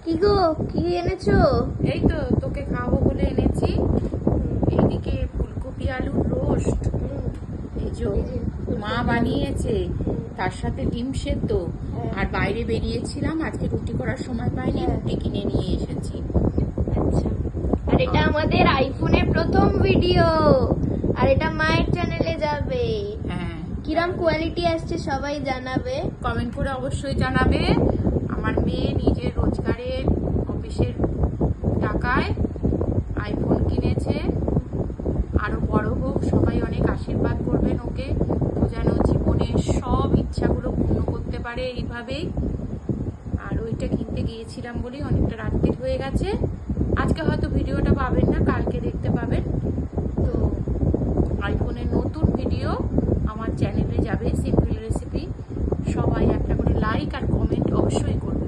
কি গো, কি এনেছো? এই তো তোকে খাওয়াবো বলে এনেছি। এইদিকে ফুলকপি আলুর রোস্ট, এই যে মা বানিয়েছে, তার সাথে ডিম সেদ্ধ। আর বাইরে বেরিয়েছিলাম, আজকে রুটি করার সময় পাইনি, রুটি কিনে নিয়ে এসেছি। আচ্ছা, আর এটা আমাদের আইফোনের প্রথম ভিডিও, আর এটা মায়ের চ্যানেলে যাবে। হ্যাঁ, কিরম কোয়ালিটি আসছে সবাই জানাবে, কমেন্ট করে অবশ্যই জানাবে। আমার মেয়ে নিজের রোজগারের অফিসের টাকায় আইফোন কিনেছে। আরো বড় হোক, সবাই অনেক আশীর্বাদ করবেন ওকে, ও যেন জীবনের সব ইচ্ছাগুলো পূর্ণ করতে পারে এইভাবেই। আর ওইটা কিনতে গিয়েছিলাম বলেই অনেকটা রাত্রি হয়ে গেছে। আজকে হয়তো ভিডিওটা পাবেন না, কালকে দেখতে পাবেন। তো আইফোনের নতুন ভিডিও আমার চ্যানেলে যাবে, সিম্পল রেসিপি। সবাই একটা করে লাইক আর কমেন্ট অবশ্যই করবেন।